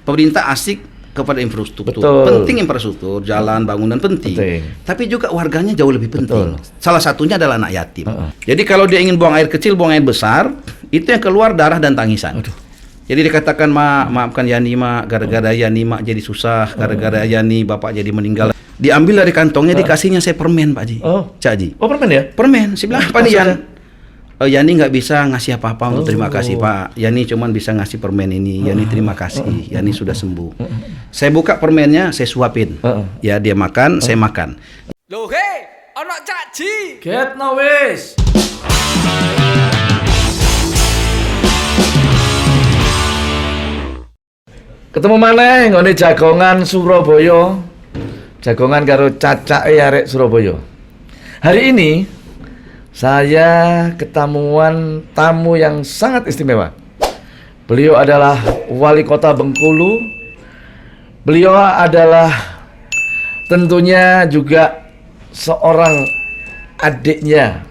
pemerintah asik kepada infrastruktur. Betul. Penting infrastruktur, jalan, bangunan penting. Tapi juga warganya jauh lebih penting. Salah satunya adalah anak yatim. Jadi kalau dia ingin buang air kecil, buang air besar, itu yang keluar darah dan tangisan. Jadi dikatakan, maafkan Yani, mak, gara-gara Yani mak jadi susah, gara-gara Yani bapak jadi meninggal. Diambil dari kantongnya, dikasihnya saya permen, Pak Ji. Cak Ji. Oh, permen ya? Permen. Saya bilang, apa nih Yan? Yani nggak bisa ngasih apa-apa untuk terima kasih Pak. Yani cuman bisa ngasih permen ini. Yani terima kasih. Yani sudah sembuh. Saya buka permennya, saya suapin. Ya dia makan, saya makan. Loh he, ono Cak Ji. Get no wis. Ketemu maneh nggone jagongan Surabaya. Jagongan karo cacake arek Surabaya. Hari ini saya ketemuan tamu yang sangat istimewa. Beliau adalah Wali Kota Bengkulu. Beliau adalah tentunya juga seorang adiknya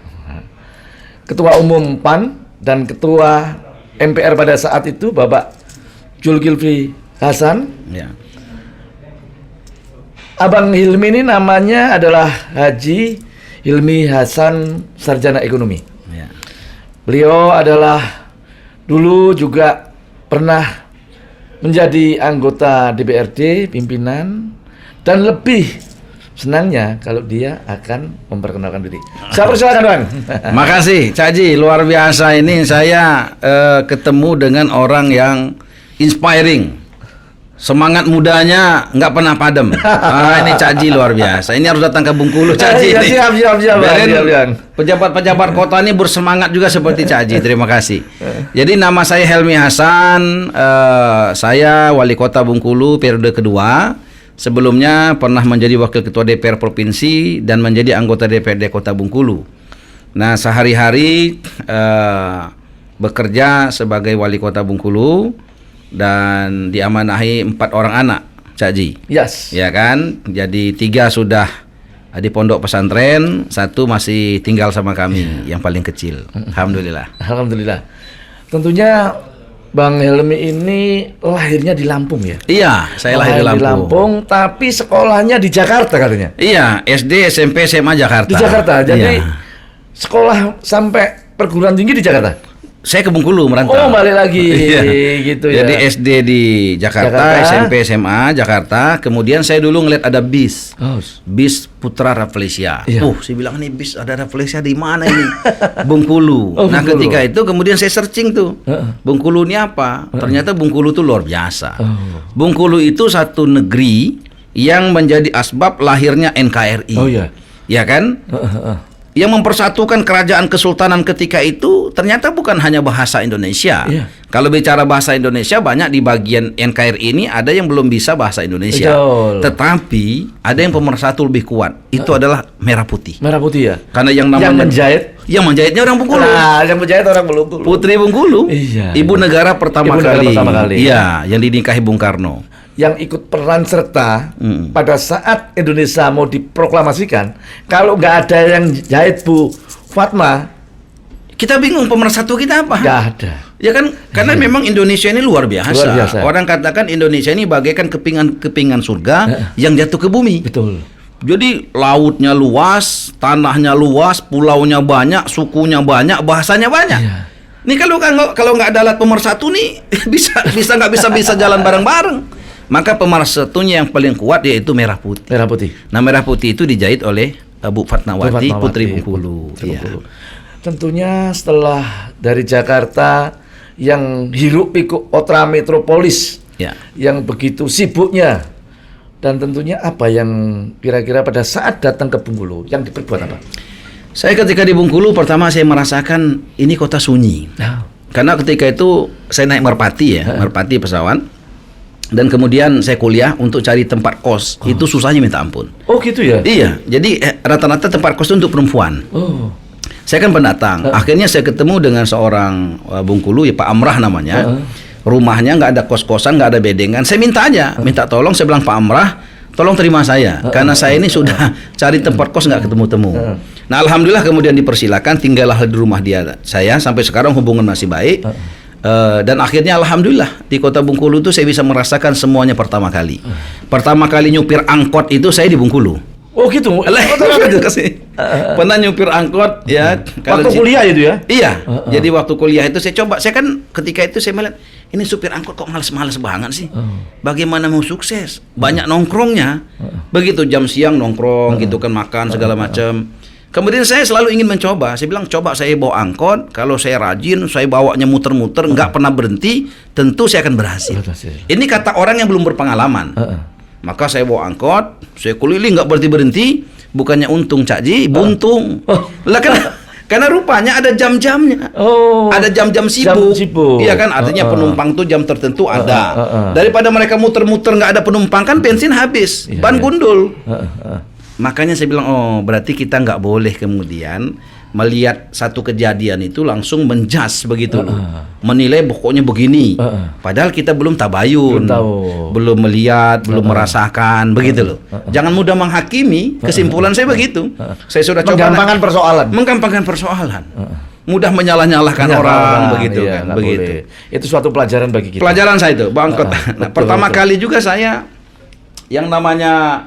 Ketua Umum PAN dan Ketua MPR pada saat itu, Bapak Zulkifli Hasan. Ya. Abang Hilmi ini namanya adalah Haji Hilmi Hasan, sarjana ekonomi. Ya. Beliau adalah dulu juga pernah menjadi anggota DPRD, pimpinan, dan lebih senangnya kalau dia akan memperkenalkan diri. Saya persilakan, Bang. Makasih, Cak Ji, luar biasa ini saya ketemu dengan orang yang inspiring. Semangat mudanya nggak pernah padam. Ini Cak Ji luar biasa. Ini harus datang ke Bengkulu, Cak Ji. Siap. Pejabat-pejabat kota ini bersemangat juga seperti Cak Ji. Terima kasih. Jadi nama saya Helmi Hasan. Saya Wali Kota Bengkulu periode kedua. Sebelumnya pernah menjadi Wakil Ketua DPR Provinsi dan menjadi anggota DPRD Kota Bengkulu. Nah, sehari-hari bekerja sebagai Wali Kota Bengkulu dan diamanahi 4 orang anak, Cak Ji. Yes. Ya kan? Jadi 3 sudah di pondok pesantren, 1 masih tinggal sama kami, yang paling kecil. Alhamdulillah. Alhamdulillah. Tentunya Bang Helmi ini lahirnya di Lampung ya? Iya, saya lahir di Lampung, tapi sekolahnya di Jakarta katanya? Iya, SD, SMP, SMA Jakarta. Di Jakarta, jadi iya. Sekolah sampai perguruan tinggi di Jakarta? Saya ke Bengkulu merantau. Oh, balik lagi gitu ya. Jadi SD di Jakarta, SMP, SMA Jakarta. Kemudian saya dulu ngeliat ada bis. Bis Putra Rafflesia. Saya bilang nih bis ada Rafflesia di mana ini? Bengkulu. Nah, ketika itu kemudian saya searching tuh. Bengkulu ini apa? Ternyata Bengkulu itu luar biasa. Bengkulu itu satu negeri yang menjadi asbab lahirnya NKRI. Oh iya. Ya kan? Yang mempersatukan kerajaan kesultanan ketika itu ternyata bukan hanya bahasa Indonesia. Kalau bicara bahasa Indonesia, banyak di bagian NKRI ini ada yang belum bisa bahasa Indonesia. Tetapi ada yang pemersatu lebih kuat. Itu adalah merah putih. Merah putih ya? Karena yang namanya yang menjahitnya orang Bengkulu. Nah, yang menjahit orang Bengkulu. Putri Bengkulu. Iya. Ibu negara pertama kali. Iya, yang dinikahi Bung Karno. Yang ikut peran serta pada saat Indonesia mau diproklamasikan, kalau nggak ada yang jahit Bu Fatma, kita bingung pemersatu kita apa? Nggak ada. Ya kan, karena memang Indonesia ini luar biasa. Orang katakan Indonesia ini bagaikan kepingan surga yang jatuh ke bumi. Betul. Jadi lautnya luas, tanahnya luas, pulaunya banyak, sukunya banyak, bahasanya banyak. Ini kalau nggak ada alat pemersatu nih bisa jalan bareng-bareng. Maka pemersatunya yang paling kuat yaitu merah putih. Merah putih. Nah, merah putih itu dijahit oleh Bu Fatmawati, Putri Bengkulu. Tentunya setelah dari Jakarta yang hiruk pikuk Otra Metropolis, yang begitu sibuknya, dan tentunya apa yang kira-kira pada saat datang ke Bengkulu yang diperbuat apa? Saya ketika di Bengkulu pertama saya merasakan ini kota sunyi. Karena ketika itu saya naik merpati merpati pesawat. Dan kemudian saya kuliah untuk cari tempat kos. Itu susahnya minta ampun. Oh gitu ya? Iya, jadi rata-rata tempat kos itu untuk perempuan. Saya kan pendatang. Akhirnya saya ketemu dengan seorang Bengkulu, ya Pak Amrah namanya. Rumahnya nggak ada kos-kosan, nggak ada bedengan. Saya minta aja, minta tolong. Saya bilang, Pak Amrah, tolong terima saya. Karena saya ini sudah cari tempat kos nggak ketemu-temu. Nah, alhamdulillah kemudian dipersilakan tinggallah di rumah saya. Sampai sekarang hubungan masih baik. Dan akhirnya alhamdulillah di Kota Bengkulu itu saya bisa merasakan semuanya pertama kali. Pertama kali nyupir angkot itu saya di Bengkulu. Oh gitu. Pernah nyupir angkot ya. Waktu kuliah itu ya? Iya. Jadi waktu kuliah itu saya coba. Saya kan ketika itu saya melihat ini supir angkot kok males-males banget sih. Bagaimana mau sukses? Banyak nongkrongnya. Begitu jam siang nongkrong gitu kan, makan segala macam. Kemudian saya selalu ingin mencoba. Saya bilang coba saya bawa angkot. Kalau saya rajin, saya bawanya muter-muter, nggak pernah berhenti, tentu saya akan berhasil. Ini kata orang yang belum berpengalaman. Maka saya bawa angkot, saya keliling nggak berhenti. Bukannya untung Cak Ji, buntung. Lah karena rupanya ada jam-jamnya. Ada jam-jam sibuk. Iya kan, artinya penumpang tuh jam tertentu ada. Daripada mereka muter-muter nggak ada penumpang kan bensin habis, ban gundul. Makanya saya bilang, oh berarti kita nggak boleh kemudian melihat satu kejadian itu langsung menjas begitu loh. Menilai pokoknya begini. Padahal kita belum tabayun, belum melihat, belum merasakan begitu loh. Jangan mudah menghakimi, kesimpulan saya begitu. Saya sudah coba menggampangkan persoalan. Mudah menyalah-nyalahkan orang begitu kan, begitu. Itu suatu pelajaran bagi kita. Pelajaran saya itu, Bang Kota. Nah, pertama kali juga saya yang namanya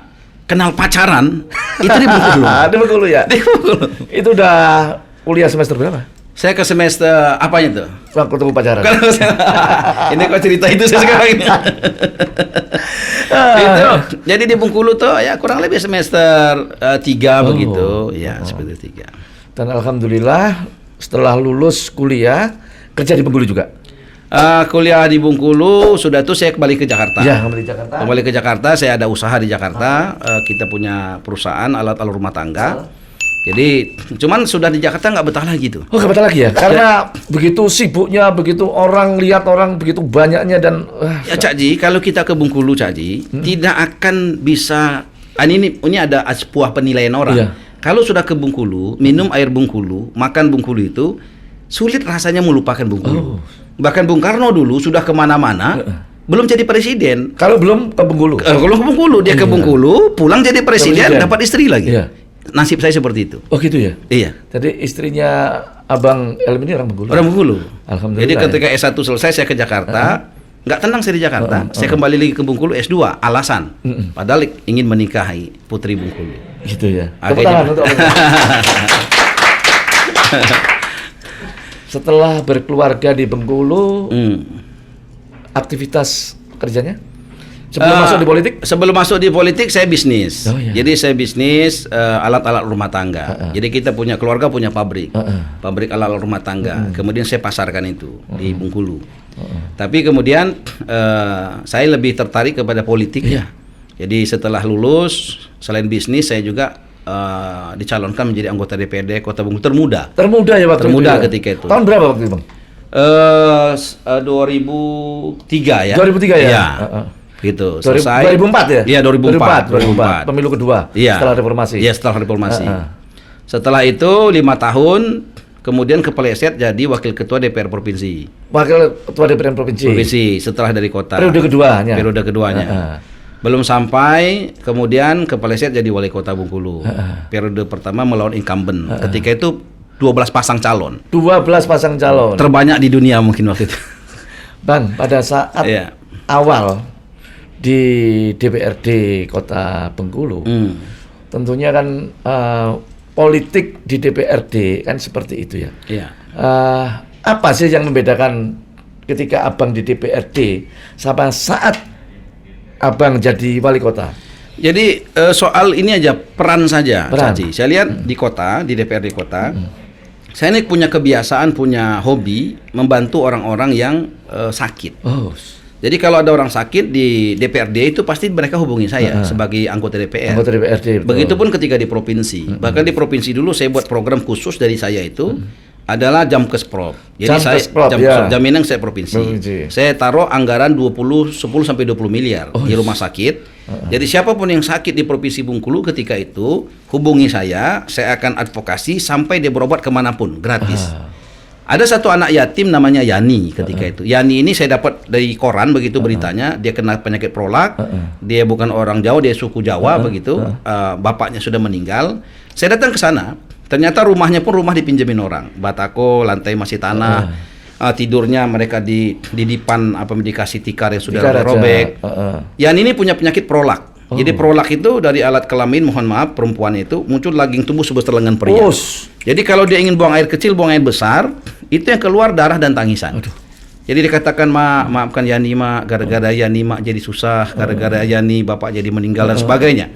kenal pacaran itu di Bengkulu. Di Bengkulu ya? Di Bengkulu. Itu udah kuliah semester berapa? Saya ke semester apanya tuh? Waktu ketemu pacaran. Ini kok cerita itu saya sekarang ini. Itu. Jadi di Bengkulu tuh ya kurang lebih semester 3 begitu. Ya, semester 3. Dan alhamdulillah setelah lulus kuliah kerja di Bengkulu juga. Kuliah di Bengkulu, sudah tuh saya kembali ke Jakarta. Ya, kembali ke Jakarta, saya ada usaha di Jakarta. Kita punya perusahaan alat-alat rumah tangga. Jadi, cuman sudah di Jakarta nggak betah lagi tuh. Oh, nggak betah lagi ya? Karena begitu sibuknya, begitu orang lihat orang, begitu banyaknya dan... Ya Cak Ji, kalau kita ke Bengkulu Cak Ji, tidak akan bisa... Ini ada sebuah penilaian orang. Iya. Kalau sudah ke Bengkulu, minum air Bengkulu, makan Bengkulu itu, sulit rasanya melupakan Bengkulu. Bahkan Bung Karno dulu sudah kemana-mana, belum jadi presiden. Kalau belum ke Bengkulu? Kalau ke Bengkulu, dia ke Bengkulu, pulang jadi presiden, dapat istri lagi. Iya. Nasib saya seperti itu. Oh gitu ya? Iya. Jadi istrinya Abang Elmi ini orang Bengkulu? Orang Bengkulu. Alhamdulillah. Jadi ketika S1 selesai, saya ke Jakarta. Nggak tenang saya di Jakarta. Saya kembali lagi ke Bengkulu S2. Alasan. Padahal ingin menikahi putri Bengkulu. Gitu ya? Tepuk tangan untuk Setelah berkeluarga di Bengkulu, aktivitas kerjanya? Sebelum masuk di politik? Sebelum masuk di politik saya bisnis. Iya. Jadi saya bisnis alat-alat rumah tangga. Jadi kita punya keluarga punya pabrik. Pabrik alat-alat rumah tangga. Kemudian saya pasarkan itu di Bengkulu. Tapi kemudian saya lebih tertarik kepada politik. Iya. Jadi setelah lulus, selain bisnis saya juga dicalonkan menjadi anggota DPRD Kota Bengkulu termuda. Termuda ya waktu termuda itu ya? ketika itu. Tahun berapa waktu itu, Bang? 2003 ya. 2003 ya? Iya. Gitu. Selesai. 2004 ya? Iya, 2004. Pemilu kedua. Iya. Setelah reformasi. Iya, setelah reformasi. Setelah itu 5 tahun kemudian kepleset jadi wakil ketua DPR provinsi. Wakil ketua DPR provinsi. Setelah dari kota. Periode keduanya. Belum sampai kemudian kepleset jadi wali kota Bengkulu. Periode pertama melawan incumbent. Ketika itu 12 pasang calon. 12 pasang calon. Terbanyak di dunia mungkin waktu itu. Bang, pada saat awal di DPRD Kota Bengkulu, tentunya kan politik di DPRD kan seperti itu ya. Iya. Apa sih yang membedakan ketika Abang di DPRD sama saat Abang jadi wali kota? Jadi soal ini aja peran saja, Caci. Saya lihat di kota, di DPRD kota, saya ini punya kebiasaan, punya hobi membantu orang-orang yang sakit. Jadi kalau ada orang sakit di DPRD itu pasti mereka hubungi saya sebagai anggota DPR. Anggota DPRD. Begitupun ketika di provinsi. Bahkan di provinsi dulu saya buat program khusus dari saya itu adalah Jamkesprop. Jadi jaminan saya provinsi. Saya taruh anggaran 10 sampai 20 miliar di rumah sakit. Jadi siapapun yang sakit di Provinsi Bengkulu ketika itu hubungi saya akan advokasi sampai dia berobat kemanapun gratis. Ada satu anak yatim namanya Yani ketika itu. Yani ini saya dapat dari koran begitu beritanya, dia kena penyakit prolak, dia bukan orang Jawa, dia suku Jawa begitu, bapaknya sudah meninggal. Saya datang ke sana, ternyata rumahnya pun rumah dipinjemin orang, batako, lantai masih tanah. tidurnya mereka di dipan dikasih tikar yang sudah robek. Yang ini punya penyakit prolak. Jadi prolak itu dari alat kelamin, mohon maaf, perempuan itu muncul daging tumbuh sebesar lengan pria. Jadi kalau dia ingin buang air kecil, buang air besar, itu yang keluar darah dan tangisan. Jadi dikatakan, maafkan Yani mak, gara-gara Yani mak jadi susah, gara-gara Yani bapak jadi meninggal dan sebagainya.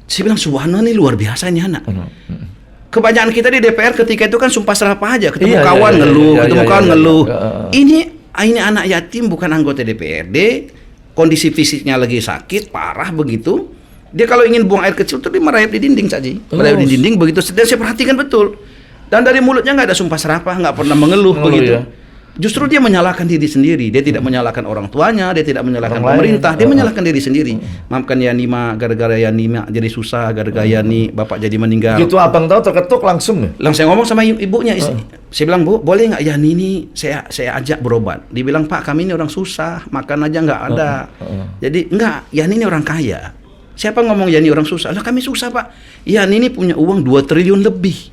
Saya bilang subhanallah, ini luar biasa ini anak. Kebanyakan kita di DPR ketika itu kan sumpah serapah aja, ketemu kawan ngeluh, ketemu kawan ngeluh. Ini anak yatim bukan anggota DPRD, kondisi fisiknya lagi sakit parah begitu. Dia kalau ingin buang air kecil tuh dia merayap di dinding saja, merayap di dinding begitu. Dan saya perhatikan betul. Dan dari mulutnya nggak ada sumpah serapah, nggak pernah mengeluh begitu. Justru dia menyalahkan diri sendiri. Dia tidak menyalahkan orang tuanya, dia tidak menyalahkan pemerintah, dia menyalahkan diri sendiri. Maafkan Yani mak, gara-gara Yani mak jadi susah, gara-gara Yani bapak jadi meninggal. Gitu abang tahu terketuk langsung. Langsung ngomong sama ibunya. Saya bilang, Bu, boleh nggak Yani ini saya ajak berobat? Dibilang, Pak, kami ini orang susah, makan aja nggak ada. Jadi enggak, Yani ini orang kaya. Siapa ngomong Yani orang susah? Lah kami susah, Pak. Yani ini punya uang 2 triliun lebih.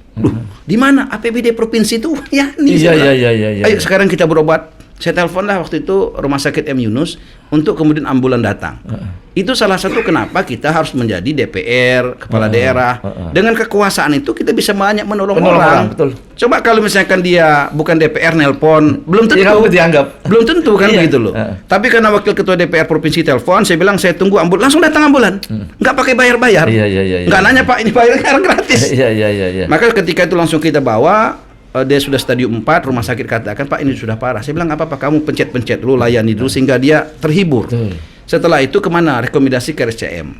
Di mana APBD provinsi itu? Yani. Iya. Ayo sekarang kita berobat. Saya telepon lah waktu itu Rumah Sakit M. Yunus untuk kemudian ambulan datang. Itu salah satu kenapa kita harus menjadi DPR, kepala daerah. Dengan kekuasaan itu kita bisa banyak menolong orang. Betul. Coba kalau misalkan dia bukan DPR nelpon, belum tentu dianggap. Belum tentu kan begitu loh. Tapi karena wakil ketua DPR provinsi telepon, saya bilang saya tunggu ambulan, langsung datang ambulan. Nggak pakai bayar-bayar. Nggak nanya, Pak, ini bayarnya gratis. Iya. Maka ketika itu langsung kita bawa. Dia sudah stadium 4, rumah sakit katakan, Pak, ini sudah parah. Saya bilang, apa-apa, kamu pencet-pencet dulu, layani dulu sehingga dia terhibur. Setelah itu kemana? Rekomendasi ke RSCM.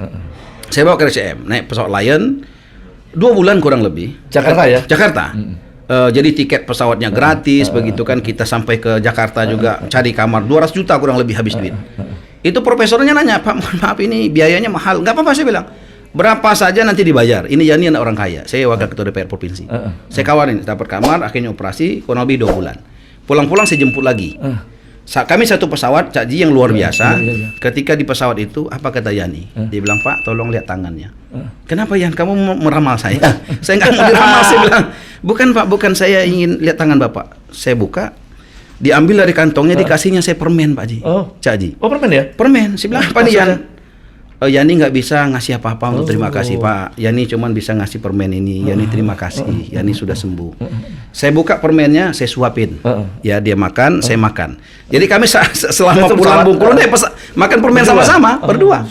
Saya bawa ke RSCM, naik pesawat Lion 2 bulan kurang lebih. Jakarta ya? Jakarta. Jadi tiket pesawatnya gratis, begitu kan, kita sampai ke Jakarta juga cari kamar 200 juta kurang lebih habis duit. Itu profesornya nanya, Pak, mohon maaf ini biayanya mahal. Nggak apa-apa, saya bilang. Berapa saja nanti dibayar. Ini Yani anak orang kaya. Saya wakil ketua DPR provinsi. Saya kawarin dapat kamar, akhirnya operasi kurang lebih 2 bulan. Pulang-pulang saya jemput lagi. Kami satu pesawat, Cak Ji, yang luar biasa. Ketika di pesawat itu, apa kata Yani? Dia bilang, Pak, tolong lihat tangannya. Kenapa Yan? Kamu meramal saya? Saya nggak mau diramal. Saya bilang, bukan Pak, bukan, saya ingin lihat tangan Bapak. Saya buka, diambil dari kantongnya, dikasihnya saya permen, Pak Ji. Cak Ji. Oh, permen ya? Permen. Saya bilang, apa nih Yan? Yani nggak bisa ngasih apa-apa untuk terima kasih, Pak. Yani cuman bisa ngasih permen ini. Yani terima kasih. Yani sudah sembuh. Saya buka permennya, saya suapin. Ya dia makan, saya makan. Jadi kami selama pulang Bengkulu makan permen sama-sama berdua.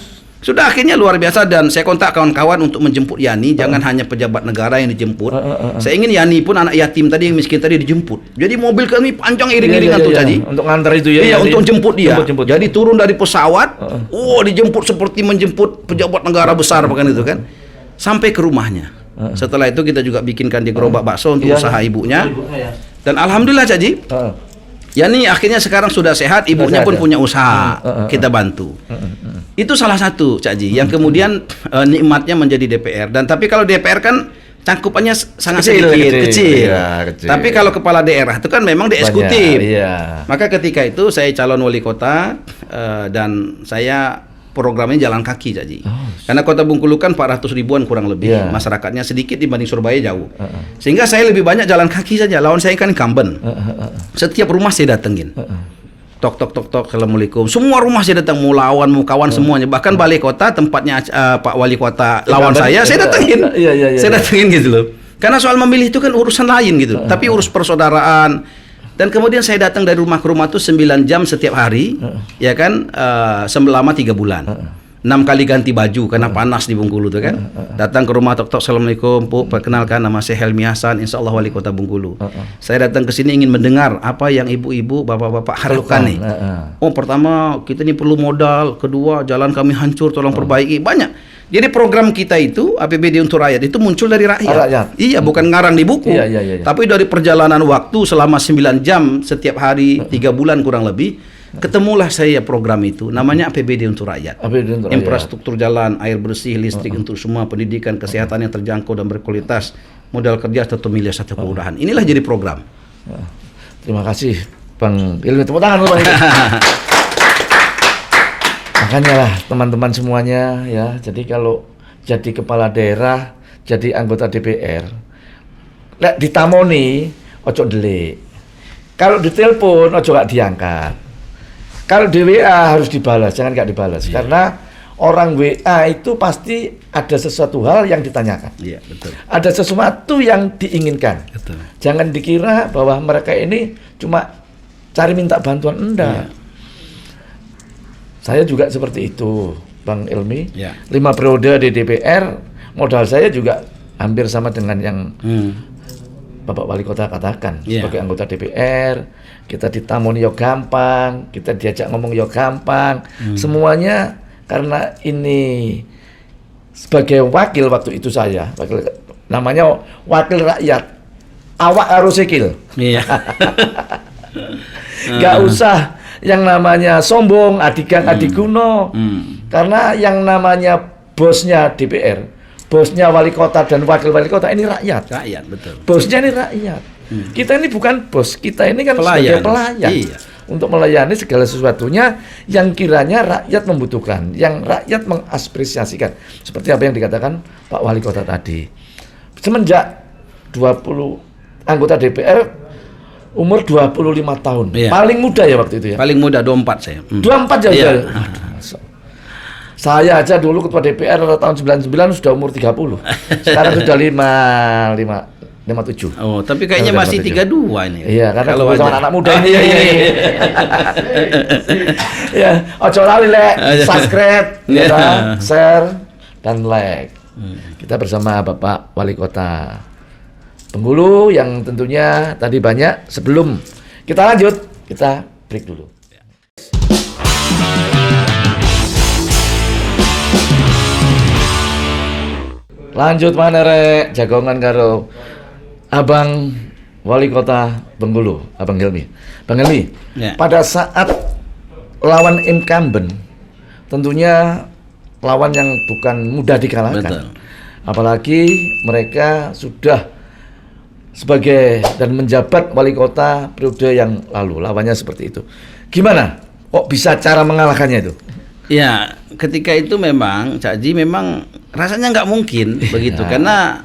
Sudah akhirnya luar biasa, dan saya kontak kawan-kawan untuk menjemput Yani. Jangan hanya pejabat negara yang dijemput. Saya ingin Yani pun anak yatim tadi yang miskin tadi dijemput. Jadi mobil kami panjang iring-iringan tuh tadi. Untuk ngantar itu ya. Iya, untuk jemput dia. Jadi turun dari pesawat, dijemput seperti menjemput pejabat negara besar bahkan itu kan. Sampai ke rumahnya. Setelah itu kita juga bikinkan di gerobak bakso untuk usaha ibunya. Dan alhamdulillah Caji. Yani akhirnya sekarang sudah sehat, ibunya pun punya usaha, kita bantu. Itu salah satu, Cak Ji, yang kemudian nikmatnya menjadi DPR. Dan tapi kalau DPR kan cangkupannya sangat kecil. Tapi kalau kepala daerah itu kan memang di eksekutif. Maka ketika itu saya calon wali kota dan saya programnya jalan kaki, Cak Ji. Karena kota Bengkulu kan 400 ribuan kurang lebih, masyarakatnya sedikit dibanding Surabaya jauh. Sehingga saya lebih banyak jalan kaki saja. Lawan saya kan incumbent. Setiap rumah saya datengin. Tok tok tok tok, assalamualaikum. Semua rumah saya datang, mau lawan, mau kawan semuanya. Bahkan balai kota tempatnya Pak Wali Kota lawan saya datengin. Saya datengin gitu loh. Karena soal memilih itu kan urusan lain gitu. Tapi urus persaudaraan. Dan kemudian saya datang dari rumah ke rumah itu 9 jam setiap hari, ya kan, selama 3 bulan. 6 kali ganti baju karena panas di Bengkulu tuh kan. Datang ke rumah, tok tok, assalamualaikum, Bu, perkenalkan nama saya Helmi Hasan, insya Allah wali kota Bengkulu. Saya datang ke sini ingin mendengar apa yang ibu-ibu, bapak-bapak harapkan nih. Oh, pertama kita ini perlu modal, kedua jalan kami hancur, tolong perbaiki, banyak. Jadi program kita itu APBD untuk rakyat itu muncul dari rakyat. Iya, bukan ngarang di buku. Tapi dari perjalanan waktu selama 9 jam setiap hari, 3 bulan kurang lebih, ketemulah saya program itu, namanya APBD untuk rakyat. Infrastruktur jalan, air bersih, listrik untuk semua, pendidikan, kesehatan yang terjangkau dan berkualitas, modal kerja 1 miliar 1 kelurahan. Inilah jadi program. Terima kasih Bang Ilmi, tepuk tangan Bang. Makanya lah teman-teman semuanya ya, jadi kalau jadi kepala daerah, jadi anggota DPR, lek ditamoni ojo delik. Kalau ditelepon ojo gak diangkat. Kalau di WA harus dibalas, jangan gak dibalas. Karena orang WA itu pasti ada sesuatu hal yang ditanyakan. Iya, betul. Ada sesuatu yang diinginkan. Betul. Jangan dikira bahwa mereka ini cuma cari minta bantuan, enggak. Saya juga seperti itu, Bang Ilmi. 5 periode di DPR, modal saya juga hampir sama dengan yang Bapak Wali Kota katakan. Sebagai anggota DPR, kita ditamoni yo gampang, kita diajak ngomong yo gampang. Semuanya karena ini sebagai wakil waktu itu saya, namanya wakil rakyat, awak harus sikil. Iya. Gak usah yang namanya sombong, adikan adiguno. Karena yang namanya bosnya DPR, bosnya wali kota dan wakil wali kota ini rakyat. Rakyat, betul. Bosnya ini rakyat. Kita ini bukan bos, kita ini kan Pelayan. sebagai pelayan. Iya. Untuk melayani segala sesuatunya yang kiranya rakyat membutuhkan, yang rakyat mengapresiasikan. Seperti apa yang dikatakan Pak Wali Kota tadi. Semenjak 20 anggota DPR umur 25 tahun. Iya. Paling muda ya waktu itu ya. Paling muda 24 saya. 24 ya. Iya. Saya aja dulu ketua DPR tahun 99 sudah umur 30. Sekarang sudah 57. Oh, tapi kayaknya masih 32 ini. Iya, karena kalau sama anak muda ini. Iya. Ya, ojo lali subscribe, share dan like. Kita bersama Bapak Wali Kota Bengkulu yang tentunya tadi banyak. Sebelum kita lanjut, kita break dulu. Lanjut mana rek? Jagongan karo Abang Wali Kota Bengkulu, Abang Hilmi. Bang Hilmi, pada saat lawan incumbent, tentunya lawan yang bukan mudah dikalahkan. Betul. Apalagi mereka sudah sebagai dan menjabat wali kota periode yang lalu, lawannya seperti itu. Gimana? Kok bisa cara mengalahkannya itu? Ya, ketika itu memang Cak Ji memang rasanya nggak mungkin begitu karena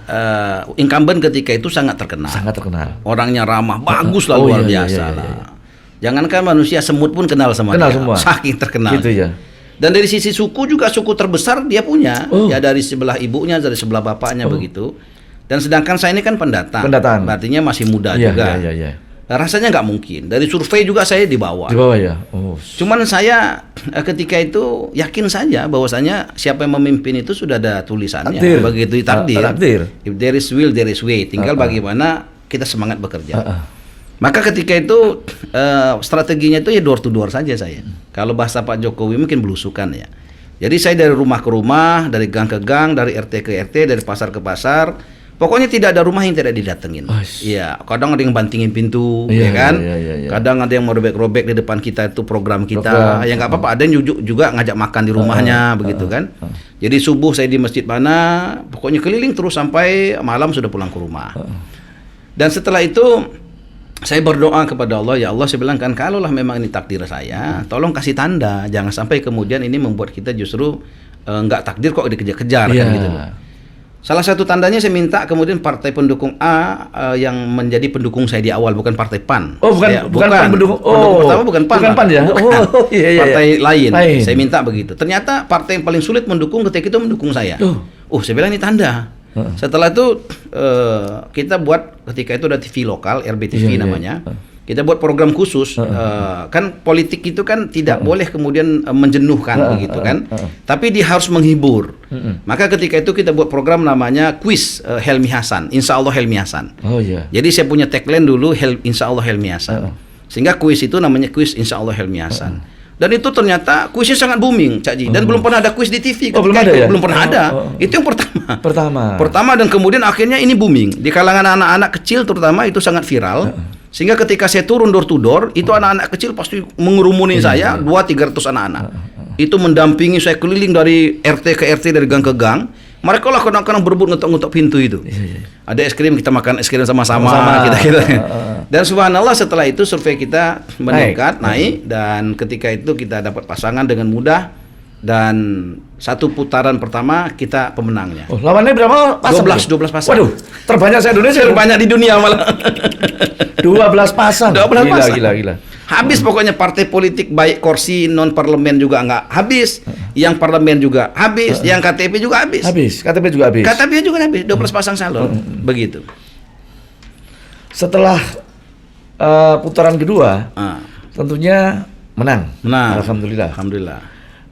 incumbent ketika itu sangat terkenal. Sangat terkenal. Orangnya ramah, bagus lah, luar biasa lah. Jangankan manusia, semut pun kenal sama kenal dia. Semua. Saking terkenal. Gitu ya. Dan dari sisi suku juga suku terbesar dia punya. Ya dari sebelah ibunya, dari sebelah bapaknya begitu. Dan sedangkan saya ini kan pendatang. Artinya masih muda juga. Iya. Rasanya nggak mungkin. Dari survei juga saya di bawah. Di bawah ya. Oh. Cuman saya ketika itu yakin saja bahwasanya siapa yang memimpin itu sudah ada tulisannya. Takdir. Begitu takdir. Takdir. If there is will, there is way. Tinggal bagaimana kita semangat bekerja. Maka ketika itu strateginya itu ya door to door saja saya. Kalau bahasa Pak Jokowi mungkin belusukan ya. Jadi saya dari rumah ke rumah, dari gang ke gang, dari RT ke RT, dari pasar ke pasar. Pokoknya tidak ada rumah yang tidak didatengin. Iya, kadang ada yang bantingin pintu, ya kan? Iya. Kadang ada yang merobek-robek di depan kita itu program kita. Ya nggak apa-apa. Ada yang juga ngajak makan di rumahnya, begitu kan? Jadi subuh saya di masjid mana, pokoknya keliling terus sampai malam sudah pulang ke rumah. Dan setelah itu saya berdoa kepada Allah, ya Allah, saya bilang kan, kalaulah memang ini takdir saya, tolong kasih tanda, jangan sampai kemudian ini membuat kita justru nggak takdir kok dikejar-kejar kan gitu loh. Salah satu tandanya saya minta kemudian partai pendukung A yang menjadi pendukung saya di awal, bukan partai PAN. Oh, bukan pendukung. Pendukung pertama bukan PAN. Bukan PAN ya. Bukan. Iya. Partai lain. Saya minta begitu. Ternyata partai yang paling sulit mendukung ketika itu mendukung saya. Saya bilang ini tanda. Setelah itu kita buat ketika itu ada TV lokal, RBTV namanya. Kita buat program khusus, kan politik itu kan tidak boleh kemudian menjenuhkan begitu kan, tapi dia harus menghibur. Maka ketika itu kita buat program namanya Quiz Helmi Hasan, Insya Allah Helmi Hasan. Jadi saya punya tagline dulu, Insya Allah Helmi Hasan. Sehingga quiz itu namanya Quiz Insya Allah Helmi Hasan. Dan itu ternyata kuisnya sangat booming, Cak Ji. Dan belum pernah ada kuis di TV. Belum ada ya? Belum pernah ada. Itu yang pertama. Dan kemudian akhirnya ini booming. Di kalangan anak-anak kecil terutama itu sangat viral. Sehingga ketika saya turun door to door, itu anak-anak kecil pasti mengerumuni saya, 200-300 anak-anak. Itu mendampingi saya keliling dari RT ke RT, dari gang ke gang. Mereka lah kadang-kadang berebut ngetok-ngetok pintu itu. Ada es krim, kita makan es krim sama-sama. Dan subhanallah setelah itu survei kita meningkat, naik. Dan ketika itu kita dapat pasangan dengan mudah. Dan satu putaran pertama kita pemenangnya. Oh, lawannya berapa pasang? 12 pasang. Waduh, terbanyak se-Indonesia. Terbanyak di dunia malah. 12 pasang. 12 pasang. Gila. Habis pokoknya partai politik baik kursi non parlemen juga nggak habis, yang parlemen juga habis, yang KTP juga habis. KTP juga habis. KTP juga habis, 12 pasang calon. Begitu. Setelah putaran kedua, tentunya menang. Alhamdulillah.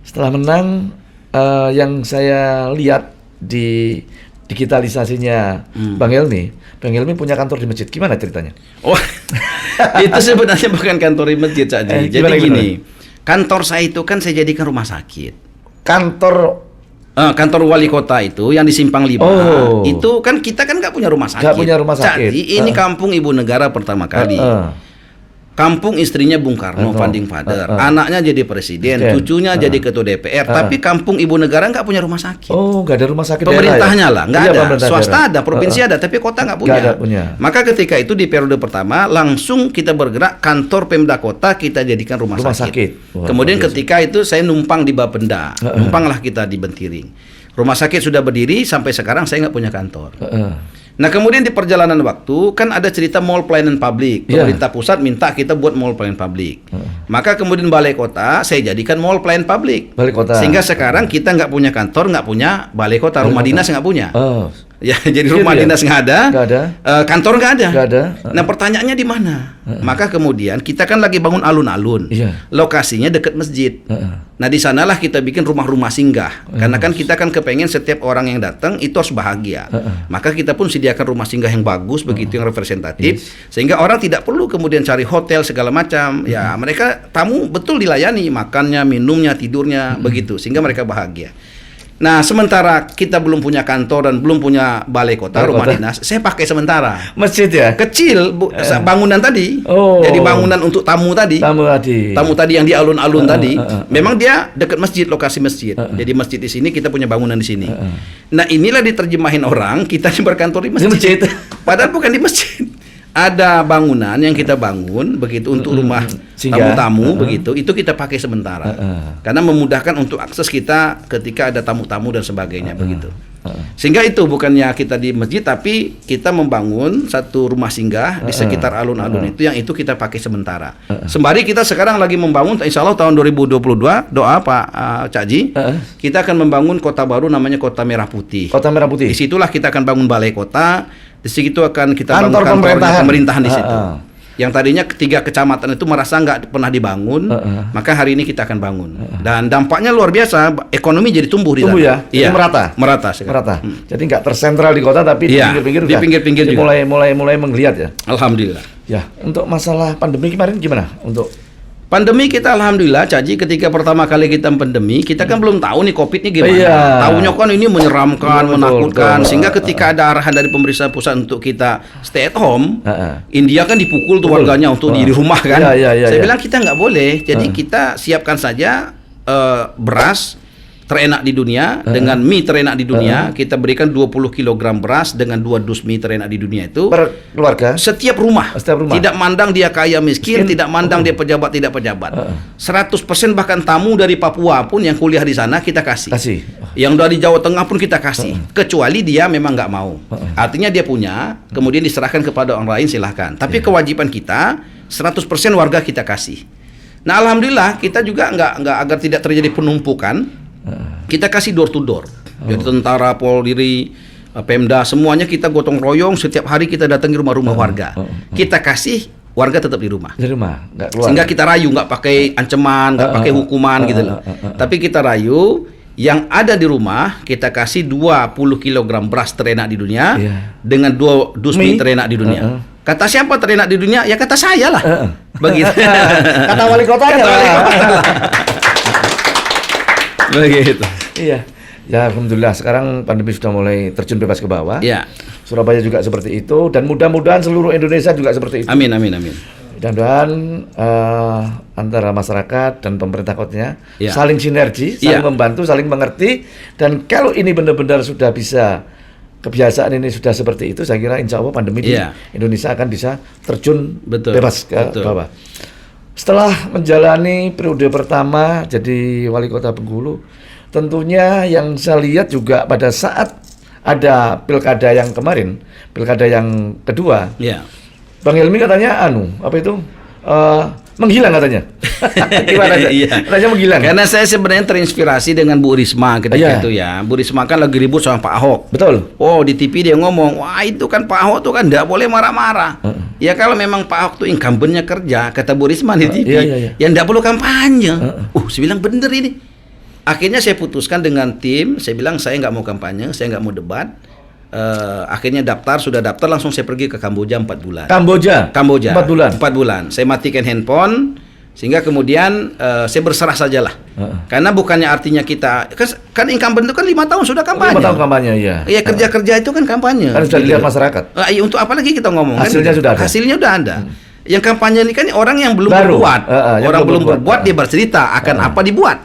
Setelah menang, yang saya lihat di digitalisasinya Bang Helmi punya kantor di masjid. Gimana ceritanya? Oh, itu sebenarnya bukan kantor di masjid saja. Jadi gini, kantor saya itu kan saya jadikan rumah sakit. Kantor wali kota itu yang di Simpang 5 itu kan kita kan nggak punya rumah sakit. Nggak punya rumah sakit. Jadi ini kampung ibu negara pertama kali. Kampung istrinya Bung Karno, founding father. Anaknya jadi presiden, cucunya jadi ketua DPR. Tapi kampung ibu negara nggak punya rumah sakit. Oh, nggak ada rumah sakit. Pemerintahnya daerah, lah, nggak ada. Swasta ada, provinsi ada, tapi kota nggak punya. Maka ketika itu di periode pertama langsung kita bergerak kantor Pemda Kota kita jadikan rumah sakit. Kemudian ketika itu saya numpang di Bapenda, numpanglah kita di Bentiring. Rumah sakit sudah berdiri sampai sekarang saya nggak punya kantor. Nah kemudian di perjalanan waktu kan ada cerita mall pelayanan publik. Pemerintah pusat minta kita buat mall pelayanan publik. Maka kemudian balai kota saya jadikan mall pelayanan publik. Sehingga sekarang kita nggak punya kantor, nggak punya balai kota, rumah dinas nggak punya. Ya jadi rumah dinas nggak ada, kantor nggak ada. Nah pertanyaannya di mana? Maka kemudian kita kan lagi bangun alun-alun. Lokasinya dekat masjid. Nah di sanalah kita bikin rumah-rumah singgah. Karena kan kita kan kepengen setiap orang yang datang itu harus bahagia. Maka kita pun sediakan rumah singgah yang bagus, begitu yang representatif, sehingga orang tidak perlu kemudian cari hotel segala macam. Ya mereka tamu betul dilayani, makannya, minumnya, tidurnya, begitu, sehingga mereka bahagia. Nah sementara kita belum punya kantor dan belum punya balai kota, rumah dinas, saya pakai sementara masjid ya, kecil bangunan tadi. Jadi bangunan untuk tamu tadi yang di alun-alun tadi. Memang dia dekat masjid, lokasi masjid. Jadi masjid di sini, kita punya bangunan di sini. Nah inilah diterjemahin orang kita berkantor di masjid. Padahal bukan di masjid. Ada bangunan yang kita bangun begitu untuk rumah tamu-tamu begitu, itu kita pakai sementara. Karena memudahkan untuk akses kita ketika ada tamu-tamu dan sebagainya begitu. Sehingga itu bukannya kita di masjid, tapi kita membangun satu rumah singgah di sekitar alun-alun itu kita pakai sementara. Sembari kita sekarang lagi membangun, insya Allah tahun 2022 doa Pak Cak Ji, kita akan membangun kota baru namanya Kota Merah Putih. Kota Merah Putih. Di situlah kita akan bangun balai kota. Di situ akan kita bangun kantor pemerintahan di situ. Yang tadinya 3 kecamatan itu merasa nggak pernah dibangun, maka hari ini kita akan bangun. Dan dampaknya luar biasa, ekonomi jadi tumbuh di sana. Ya? Iya. Merata. Jadi nggak tersentral di kota, tapi di pinggir-pinggir juga. Mulai menggeliat ya. Alhamdulillah. Ya, untuk masalah pandemi kemarin gimana? Untuk pandemi kita alhamdulillah, Caji, ketika pertama kali kita pandemi, kita kan belum tahu nih COVID-nya gimana. Tahunya kan ini menyeramkan, menakutkan. Sehingga ketika ada arahan dari pemerintah pusat untuk kita stay at home, India kan dipukul tuh warganya untuk di rumah kan. Saya bilang kita nggak boleh. Jadi kita siapkan saja beras terenak di dunia dengan mie terenak di dunia. Kita berikan 20 kg beras dengan 2 dus mie terenak di dunia itu per keluarga, setiap rumah. Tidak mandang dia kaya miskin, tidak mandang dia pejabat tidak pejabat. 100% bahkan tamu dari Papua pun yang kuliah di sana kita kasih. Yang dari Jawa Tengah pun kita kasih. Kecuali dia memang nggak mau. Artinya dia punya, kemudian diserahkan kepada orang lain, silahkan. Tapi kewajiban kita 100% warga kita kasih. Nah alhamdulillah kita juga nggak agar tidak terjadi penumpukan. Kita kasih door to door. Jadi tentara, Polri, Pemda, semuanya kita gotong royong. Setiap hari kita datangi rumah-rumah warga. Kita kasih, warga tetap di rumah. Nggak keluar. Sehingga kita rayu, nggak pakai ancaman, nggak pakai hukuman gitu loh. Tapi kita rayu, yang ada di rumah kita kasih 20 kg beras terenak di dunia dengan 2 dus mie terenak di dunia. Kata siapa terenak di dunia? Ya kata saya lah. Begitu. Kata wali kotanya. Begitu. Iya. Ya alhamdulillah sekarang pandemi sudah mulai terjun bebas ke bawah. Iya. Surabaya juga seperti itu dan mudah-mudahan seluruh Indonesia juga seperti itu. Amin. Mudah-mudahan antara masyarakat dan pemerintah kotanya saling sinergi, saling membantu, saling mengerti, dan kalau ini benar-benar sudah bisa, kebiasaan ini sudah seperti itu, saya kira insya Allah pandemi di Indonesia akan bisa terjun bebas ke bawah. Setelah menjalani periode pertama jadi wali kota Bengkulu, tentunya yang saya lihat juga pada saat ada pilkada yang kemarin, pilkada yang kedua, Bang Helmi katanya apa itu? Menghilang katanya. Gimana? Katanya menghilang. Karena saya sebenarnya terinspirasi dengan Bu Risma ketika itu ya. Bu Risma kan lagi ribut sama Pak Ahok. Betul. Oh, di TV dia ngomong, wah itu kan Pak Ahok tuh kan nggak boleh marah-marah. Ya kalau memang Pak Ahok tuh incumbent-nya kerja, kata Bu Risma di TV, ya nggak perlu kampanye. Saya bilang bener ini. Akhirnya saya putuskan dengan tim, saya bilang saya nggak mau kampanye, saya nggak mau debat. Akhirnya sudah daftar langsung saya pergi ke Kamboja 4 bulan. Kamboja 4 bulan. Saya matikan handphone sehingga kemudian saya berserah sajalah. Karena bukannya artinya kita kan incumbent itu kan 5 tahun sudah kampanye. 5 tahun kampanye, ya. Iya, kerja-kerja itu kan kampanye. Kan sudah dilihat masyarakat. Untuk apa lagi kita ngomong? Hasilnya kan? Sudah ada. Hasilnya sudah ada. Yang kampanye ini kan orang yang belum berbuat. Orang belum berbuat dia bercerita akan apa dibuat.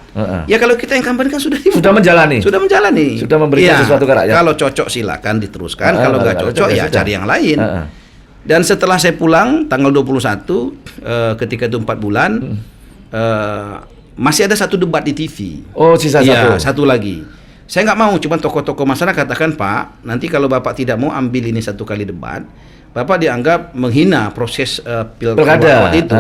Ya kalau kita yang kampanye kan sudah menjalani. Sudah memberikan sesuatu ke rakyat. Kalau cocok silakan diteruskan, kalau nggak cocok ya cari yang lain. Dan setelah saya pulang tanggal 21 ketika itu 4 bulan masih ada satu debat di TV. Oh, sisa satu lagi. Saya nggak mau, cuma tokoh-tokoh masyarakat katakan, Pak, nanti kalau Bapak tidak mau ambil ini satu kali debat, Bapak dianggap menghina proses pilkada itu.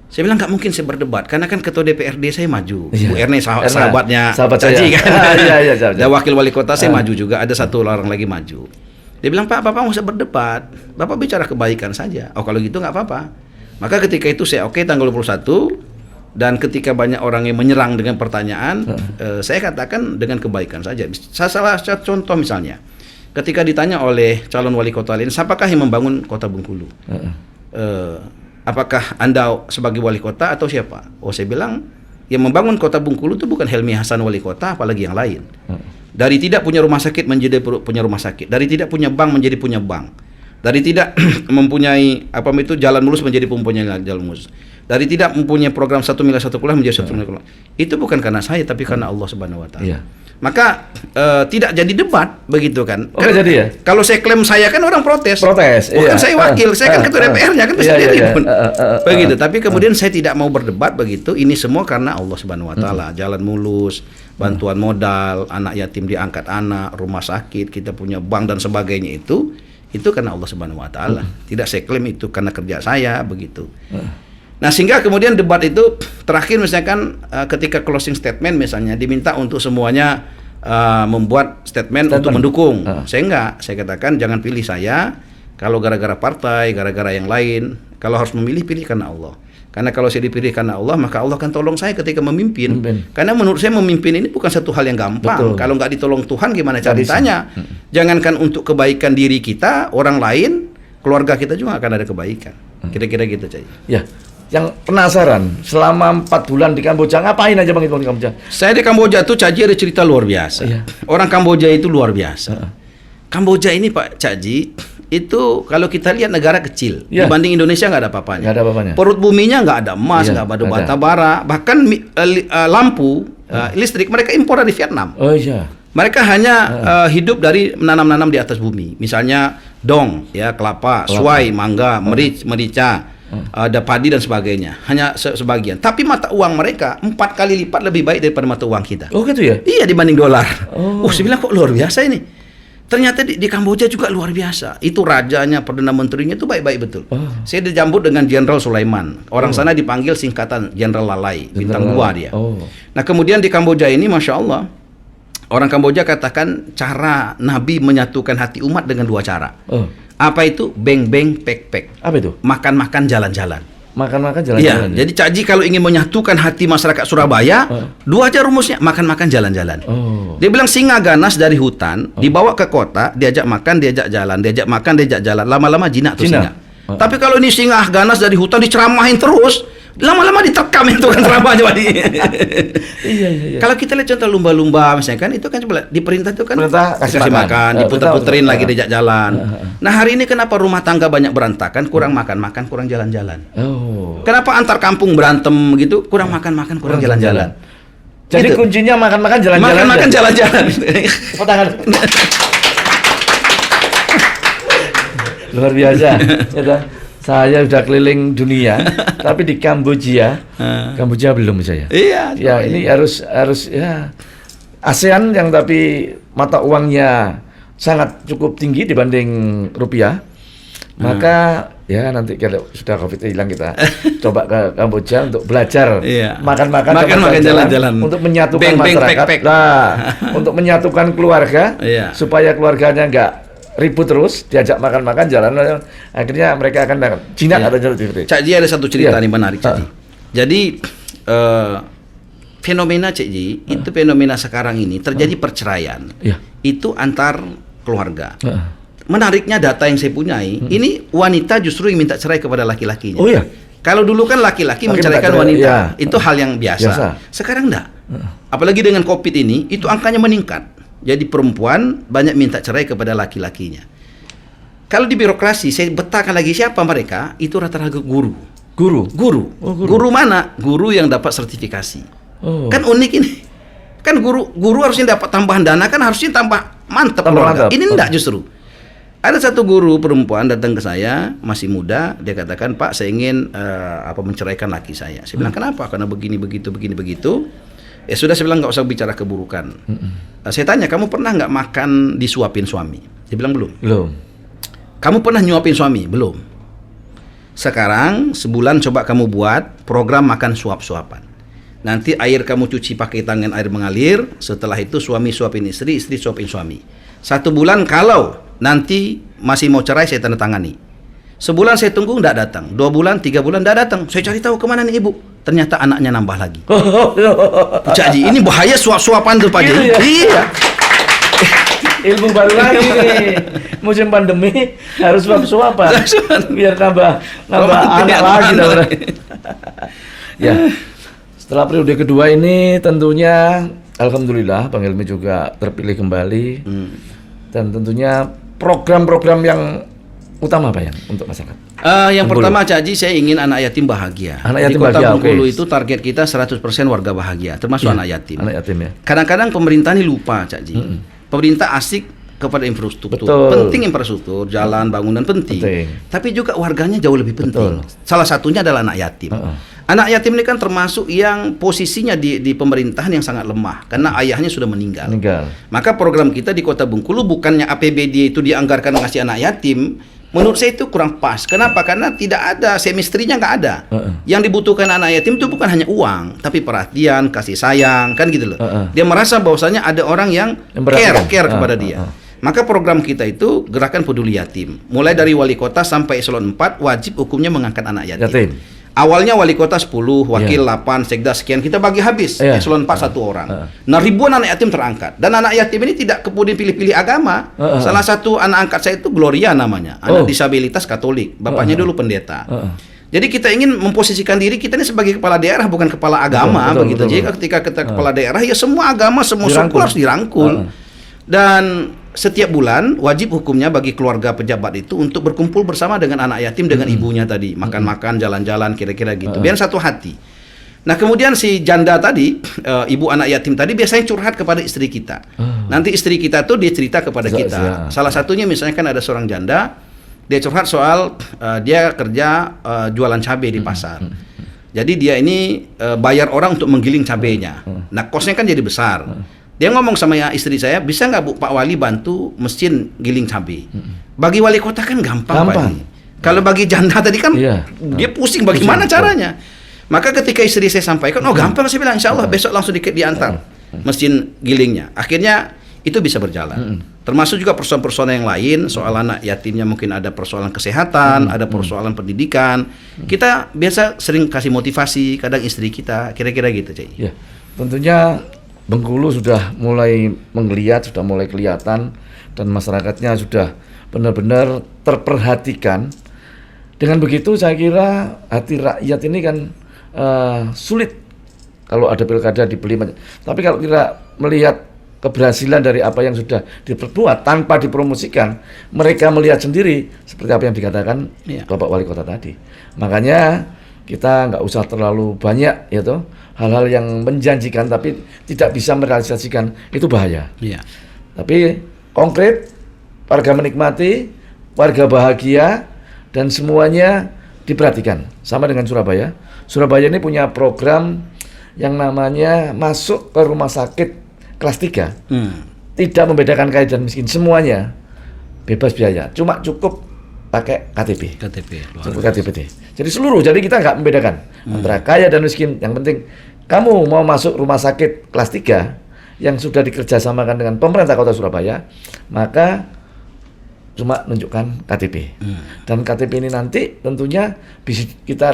Saya bilang nggak mungkin saya berdebat karena kan ketua DPRD saya maju, Bu Erne sahabatnya Caci kan, dan wakil wali kota saya maju juga, ada satu orang lagi maju. Dia bilang, Pak, Bapak nggak usah berdebat, Bapak bicara kebaikan saja. Oh kalau gitu nggak apa-apa. Maka ketika itu saya tanggal 21 dan ketika banyak orang yang menyerang dengan pertanyaan, saya katakan dengan kebaikan saja. Salah satu contoh misalnya. Ketika ditanya oleh calon wali kota lain, siapakah yang membangun kota Bengkulu? Apakah Anda sebagai wali kota atau siapa? Oh, saya bilang, yang membangun kota Bengkulu itu bukan Helmi Hasan wali kota, apalagi yang lain. Dari tidak punya rumah sakit menjadi punya rumah sakit. Dari tidak punya bank menjadi punya bank. Dari tidak mempunyai jalan mulus menjadi mempunyai jalan mulus. Dari tidak mempunyai program 1 miliar 1 kuliah menjadi 1 miliar kuliah. Itu bukan karena saya, tapi karena Allah Subhanahu Wa Taala. Maka tidak jadi debat begitu kan? Jadi ya. Kalau saya klaim saya kan orang protes. Bukan saya wakil, saya kan ketua DPR-nya kan bisa diribut. Begitu. Tapi kemudian saya tidak mau berdebat begitu. Ini semua karena Allah Subhanahu Wa Taala. Jalan mulus, bantuan modal, anak yatim diangkat anak, rumah sakit, kita punya bank dan sebagainya itu karena Allah Subhanahu Wa Taala. Tidak saya klaim itu karena kerja saya begitu. Nah sehingga kemudian debat itu terakhir misalkan ketika closing statement misalnya diminta untuk semuanya membuat statement untuk mendukung. Saya katakan jangan pilih saya kalau gara-gara partai, gara-gara yang lain. Kalau harus memilih, pilih karena Allah. Karena kalau saya dipilih karena Allah, maka Allah akan tolong saya ketika memimpin. Karena menurut saya memimpin ini bukan satu hal yang gampang. Kalau nggak ditolong Tuhan gimana ceritanya? Jangankan untuk kebaikan diri kita, orang lain, keluarga kita juga akan ada kebaikan. Kira-kira gitu saja. Ya. Yang penasaran, selama 4 bulan di Kamboja, ngapain aja Bang Itu di Kamboja? Saya di Kamboja tuh Caji ada cerita luar biasa. Orang Kamboja itu luar biasa. Kamboja ini Pak Caji, itu kalau kita lihat negara kecil dibanding Indonesia nggak ada apa-apanya. Perut buminya nggak ada emas, nggak ada bata bara, bahkan lampu, listrik mereka impor dari Vietnam. Mereka hanya hidup dari menanam-nanam di atas bumi. Misalnya dong, ya kelapa, suai, mangga, merica. Ada padi dan sebagainya, hanya sebagian. Tapi mata uang mereka 4 kali lipat lebih baik daripada mata uang kita. Oh gitu ya? Iya, dibanding dolar. Saya bilang kok luar biasa ini. Ternyata di Kamboja juga luar biasa. Itu rajanya, perdana menterinya itu baik-baik betul. Saya dijambut dengan Jenderal Sulaiman. Orang sana dipanggil singkatan Jenderal Lalai, bintang 2 dia. Nah kemudian di Kamboja ini, Masya Allah, orang Kamboja katakan cara Nabi menyatukan hati umat dengan 2 cara. Apa itu? Beng-beng, pek-pek. Apa itu? Makan-makan, jalan-jalan. Makan-makan, jalan-jalan. Iya, jadi Cak Ji kalau ingin menyatukan hati masyarakat Surabaya, 2 aja rumusnya, makan-makan, jalan-jalan. Dia bilang singa ganas dari hutan, dibawa ke kota, diajak makan, diajak jalan, diajak makan, diajak jalan. Lama-lama jinak tuh singa. Tapi kalau ini singa ganas dari hutan diceramahin terus, lama-lama diterkam itu kan ceramahnya. Iya. Kalau kita lihat contoh lumba-lumba misalnya kan, itu kan coba diperintah itu kan kasih makan, diputer-puterin lagi diajak jalan. Nah hari ini kenapa rumah tangga banyak berantakan, kurang makan-makan, kurang jalan-jalan. Kenapa antar kampung berantem gitu, kurang makan-makan, kurang jalan-jalan. Jadi gitu. Kuncinya makan-makan, jalan-jalan. Makan-makan, jalan-jalan. Tepuk tangan. Luar biasa. Saya sudah keliling dunia, tapi di Kamboja belum saya. Iya. Ya ini harus ya ASEAN yang tapi mata uangnya sangat cukup tinggi dibanding rupiah. Maka ya nanti kalau sudah COVID hilang kita coba ke Kamboja untuk belajar makan-makan jalan-jalan untuk menyatukan beng, masyarakat. pek. Untuk menyatukan keluarga supaya keluarganya nggak ribut terus, diajak makan-makan jalan, akhirnya mereka akan jinak atau jalan. Cak Ji, ada satu cerita nih menarik, Cak Ji. Jadi fenomena Cak Ji, itu fenomena sekarang ini terjadi perceraian. Itu antar keluarga. Menariknya data yang saya punyai, ini wanita justru yang minta cerai kepada laki-lakinya. Oh iya. Kalau dulu kan laki-laki menceraikan wanita, itu hal yang biasa. Sekarang enggak. Apalagi dengan COVID ini, itu angkanya meningkat. Jadi perempuan banyak minta cerai kepada laki-lakinya. Kalau di birokrasi, saya betahkan lagi siapa mereka, itu rata-rata guru. Guru mana? Guru yang dapat sertifikasi. Kan unik ini. Kan guru harusnya dapat tambahan dana, kan harusnya tambah mantap. Ini enggak justru. Ada satu guru perempuan datang ke saya, masih muda, dia katakan, "Pak, saya ingin menceraikan laki saya." Saya bilang, "Kenapa?" "Karena begini begitu." Ya sudah, saya bilang, nggak usah bicara keburukan. Saya tanya, "Kamu pernah nggak makan disuapin suami?" Dia bilang, "Belum." "Kamu pernah nyuapin suami?" "Belum." "Sekarang sebulan coba kamu buat program makan suap-suapan. Nanti air kamu cuci pakai tangan, air mengalir. Setelah itu suami suapin istri, istri suapin suami. 1 bulan, kalau nanti masih mau cerai, saya tanda tangani. Sebulan saya tunggu, nggak datang. 2 bulan, 3 bulan, nggak datang. Saya cari tahu kemana nih ibu. Ternyata anaknya nambah lagi." Cak Ji, ini bahaya suap-suapan tuh Pak Ji. Iya. Ilmu baru lagi nih. Musim pandemi harus suap-suapan biar nambah anak lagi. Ya. Setelah periode kedua ini tentunya alhamdulillah Bang Helmi juga terpilih kembali. Dan tentunya program-program yang utama apa yang untuk masyarakat? Yang pertama, Cak Ji, saya ingin anak yatim bahagia. Di Kota Bengkulu itu target kita 100% warga bahagia, termasuk anak yatim. Anak yatim ya. Kadang-kadang pemerintah ini lupa, Cak Ji. Pemerintah asik kepada infrastruktur. Penting infrastruktur, jalan, bangunan penting. Tapi juga warganya jauh lebih penting. Salah satunya adalah anak yatim. Anak yatim ini kan termasuk yang posisinya di pemerintahan yang sangat lemah karena ayahnya sudah meninggal. Maka program kita di Kota Bengkulu bukannya APBD itu dianggarkan ngasih anak yatim, menurut saya itu kurang pas. Kenapa? Karena tidak ada chemistry-nya, nggak ada. Yang dibutuhkan anak yatim itu bukan hanya uang, tapi perhatian, kasih sayang, kan gitu loh. Dia merasa bahwasanya ada orang yang care kepada dia. Maka program kita itu Gerakan Peduli Yatim. Mulai dari wali kota sampai eselon 4 wajib hukumnya mengangkat anak yatim. Awalnya wali kota 10, wakil 8, sekda sekian, kita bagi habis. Eselon 4 1 orang. Nah, ribuan anak yatim terangkat. Dan anak yatim ini tidak kemudian pilih-pilih agama. Salah satu anak angkat saya itu Gloria namanya, anak disabilitas Katolik. Bapaknya dulu pendeta. Jadi kita ingin memposisikan diri kita ini sebagai kepala daerah, bukan kepala agama, begitu. Jadi ketika kita kepala daerah, ya semua agama, semua suku harus dirangkul. Dan setiap bulan wajib hukumnya bagi keluarga pejabat itu untuk berkumpul bersama dengan anak yatim dengan ibunya tadi, makan-makan, jalan-jalan, kira-kira gitu, biar satu hati. Nah, kemudian si janda tadi, ibu anak yatim tadi biasanya curhat kepada istri kita. Nanti istri kita tuh dia cerita kepada kita. Salah satunya misalnya kan ada seorang janda, dia curhat soal dia kerja jualan cabai di pasar. Jadi dia ini bayar orang untuk menggiling cabainya. Nah, kosnya kan jadi besar. Dia ngomong sama istri saya, "Bisa nggak Bu, Pak Wali bantu mesin giling cabai?" Bagi wali kota kan gampang. Pak. Kalau bagi janda tadi kan dia pusing bagaimana caranya. Maka ketika istri saya sampaikan, "Oh gampang," saya bilang, "Insya Allah besok langsung diantar mesin gilingnya." Akhirnya itu bisa berjalan. Termasuk juga persoalan-persoalan yang lain, soal anak yatimnya mungkin ada persoalan kesehatan, ada persoalan pendidikan. Kita biasa sering kasih motivasi, kadang istri kita, kira-kira gitu, Cik. Ya, tentunya Bengkulu sudah mulai menggeliat, sudah mulai kelihatan, dan masyarakatnya sudah benar-benar terperhatikan. Dengan begitu saya kira hati rakyat ini kan sulit kalau ada pilkada dibeli. Tapi kalau kita melihat keberhasilan dari apa yang sudah diperbuat tanpa dipromosikan, mereka melihat sendiri seperti apa yang dikatakan Bapak Wali Kota tadi. Makanya kita nggak usah terlalu banyak hal-hal yang menjanjikan tapi tidak bisa merealisasikan, itu bahaya. Tapi konkret, warga menikmati, warga bahagia, dan semuanya diperhatikan. Sama dengan Surabaya. Surabaya ini punya program yang namanya masuk ke rumah sakit kelas 3 tidak membedakan kaya dan miskin, semuanya bebas biaya, cuma cukup pakai KTP. Cukup KTP. Jadi seluruh, jadi kita nggak membedakan antara kaya dan miskin. Yang penting kamu mau masuk rumah sakit kelas 3 yang sudah dikerjasamakan dengan pemerintah Kota Surabaya, maka cuma menunjukkan KTP. Dan KTP ini nanti tentunya kita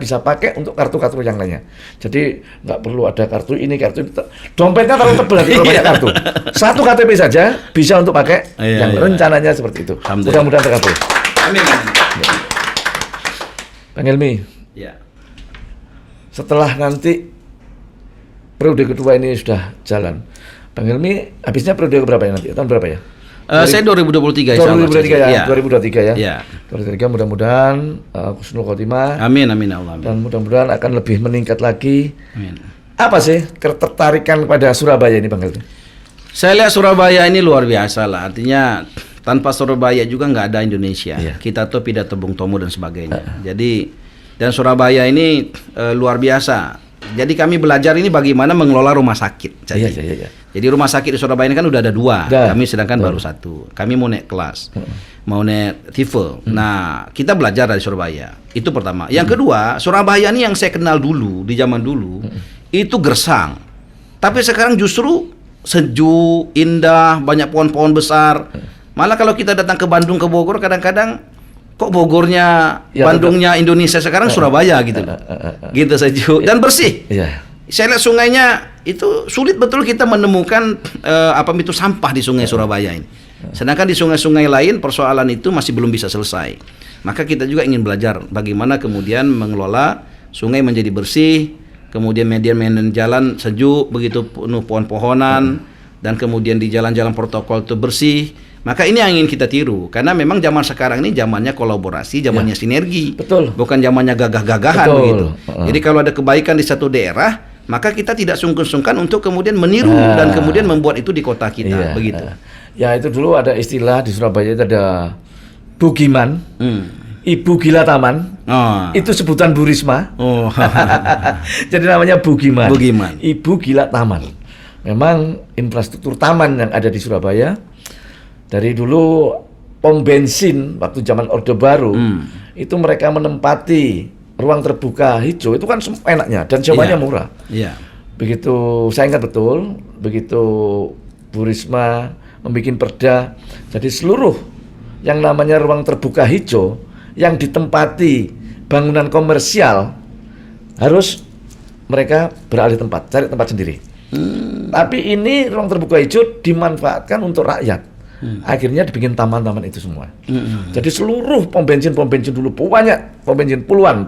bisa pakai untuk kartu-kartu yang lainnya. Jadi nggak perlu ada kartu ini, kartu itu. Dompetnya terlalu tebal kalau banyak kartu. Satu KTP saja bisa untuk pakai yang rencananya seperti itu. Mudah-mudahan terkabul. Amin. Bang Helmi. Ya. Setelah nanti periode kedua ini sudah jalan, Bang Helmi habisnya periode berapa ya nanti? Tahun berapa ya? Saya 2023 insya Allah. 2023 ya. Ya. 2023 mudah-mudahan husnul khotimah. Amin Allah. Dan mudah-mudahan akan lebih meningkat lagi. Amin. Apa sih ketertarikan pada Surabaya ini, Bang Helmi? Saya lihat Surabaya ini luar biasa lah. Artinya tanpa Surabaya juga nggak ada Indonesia. Kita tuh pidato Bung Tomo dan sebagainya. Jadi dan Surabaya ini luar biasa. Jadi kami belajar ini bagaimana mengelola rumah sakit. Jadi rumah sakit di Surabaya ini kan udah ada 2. Kami sedangkan baru 1. Kami mau naik kelas, mau naik tipe. Nah, kita belajar dari Surabaya. Itu pertama. Yang kedua, Surabaya ini yang saya kenal dulu di zaman dulu itu gersang. Tapi sekarang justru sejuk, indah, banyak pohon-pohon besar. Malah kalau kita datang ke Bandung, ke Bogor, kadang-kadang kok Bogornya, Bandungnya Indonesia sekarang Surabaya gitu. Gitu sejuk dan bersih. Saya lihat sungainya itu sulit betul kita menemukan itu sampah di sungai Surabaya ini. Sedangkan di sungai-sungai lain persoalan itu masih belum bisa selesai. Maka kita juga ingin belajar bagaimana kemudian mengelola sungai menjadi bersih, kemudian median jalan sejuk, begitu penuh pohon-pohonan, dan kemudian di jalan-jalan protokol itu bersih. Maka ini yang ingin kita tiru, karena memang zaman sekarang ini zamannya kolaborasi, zamannya sinergi, bukan zamannya gagah-gagahan begitu. Jadi kalau ada kebaikan di satu daerah, maka kita tidak sungkan-sungkan untuk kemudian meniru dan kemudian membuat itu di kota kita, begitu. Ya itu dulu ada istilah di Surabaya itu ada Bugiman, Ibu Gila Taman, itu sebutan Bu Risma. Jadi namanya Bugiman, Ibu Gila Taman. Memang infrastruktur taman yang ada di Surabaya dari dulu pom bensin waktu zaman Orde Baru itu mereka menempati ruang terbuka hijau itu kan enaknya dan sewanya murah. Begitu saya ingat betul, begitu Bu Risma membuat perda, jadi seluruh yang namanya ruang terbuka hijau yang ditempati bangunan komersial harus mereka beralih tempat, cari tempat sendiri. Tapi ini ruang terbuka hijau dimanfaatkan untuk rakyat. Akhirnya dibikin taman-taman itu semua. Jadi seluruh pom bensin dulu banyak, pom bensin puluhan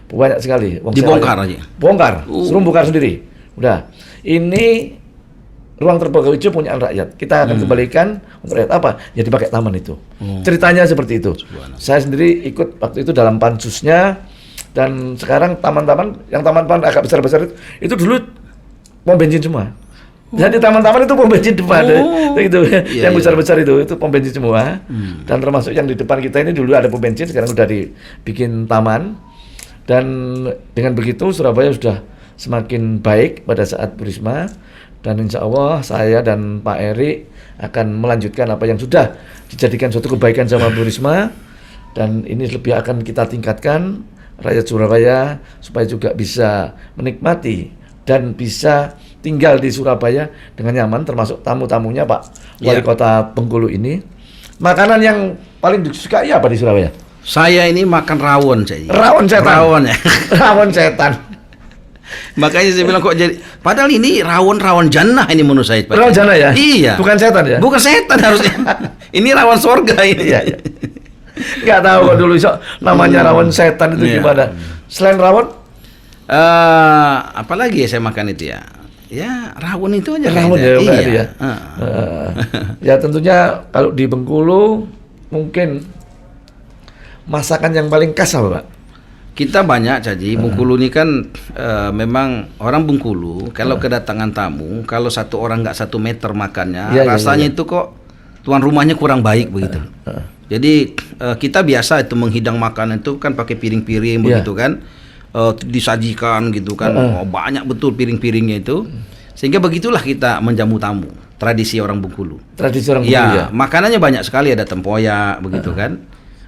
banyak sekali. Dibongkar aja. Bongkar, suruh bongkar sendiri. Udah. Ini ruang terbuka hijau punya rakyat. Kita akan kembalikan untuk rakyat apa? Ya dipakai taman itu. Ceritanya seperti itu. Saya sendiri ikut waktu itu dalam pansusnya, dan sekarang taman-taman yang taman-taman agak besar-besar itu dulu pom bensin semua. Jadi taman-taman itu pom bensin depan, itu yang besar-besar itu pom bensin semua. Dan termasuk yang di depan kita ini dulu ada pom bensin, sekarang sudah dibikin taman. Dan dengan begitu Surabaya sudah semakin baik pada saat Bu Risma. Dan insya Allah saya dan Pak Eri akan melanjutkan apa yang sudah dijadikan suatu kebaikan sama Bu Risma. Dan ini lebih akan kita tingkatkan rakyat Surabaya supaya juga bisa menikmati dan bisa tinggal di Surabaya dengan nyaman, termasuk tamu-tamunya Pak Wali Kota Bengkulu ini. Makanan yang paling disukai apa di Surabaya? Saya ini makan rawon, Rawon setan. Rawon ya. Rawon setan. Makanya saya bilang kok jadi, padahal ini rawon jannah ini menurut saya. Rawon jannah ya? Iya. Bukan setan ya? Bukan setan harusnya. Ini rawon surga ini. Iya. Nggak tahu kok dulu namanya rawon setan itu gimana. Selain rawon? Apalagi ya saya makan itu ya. Ya rawon itu aja. Rawon ya. Ya tentunya kalau di Bengkulu mungkin masakan yang paling khas apa Pak? Kita banyak Caji. Bengkulu ini kan memang orang Bengkulu kalau kedatangan tamu, kalau satu orang nggak 1 meter makannya, rasanya itu kok tuan rumahnya kurang baik begitu. Jadi kita biasa itu menghidang makanan itu kan pakai piring-piring begitu kan. Disajikan gitu kan, banyak betul piring-piringnya itu. Sehingga begitulah kita menjamu tamu, tradisi orang Bengkulu. Tradisi orang Bengkulu ya. Makanannya banyak sekali, ada tempoyak begitu kan.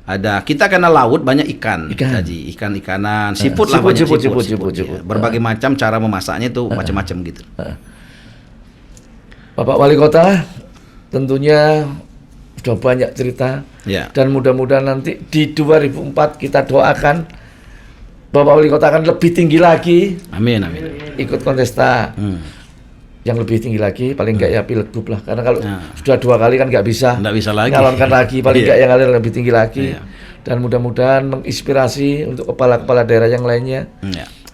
Ada, kita karena laut banyak ikan. Haji, ikan-ikanan, siput lah banyak siput. Berbagai macam cara memasaknya itu macam-macam gitu. Bapak Wali Kota tentunya sudah banyak cerita dan mudah-mudahan nanti di 2004 kita doakan Bapak Wali Kota akan lebih tinggi lagi. Amin. Ikut kontesta yang lebih tinggi lagi, paling enggak ya pilgub lah, karena kalau sudah 2 kali kan nggak bisa lagi nyalonkan lagi, paling enggak yang lebih tinggi lagi. Dan mudah-mudahan menginspirasi untuk kepala-kepala daerah yang lainnya.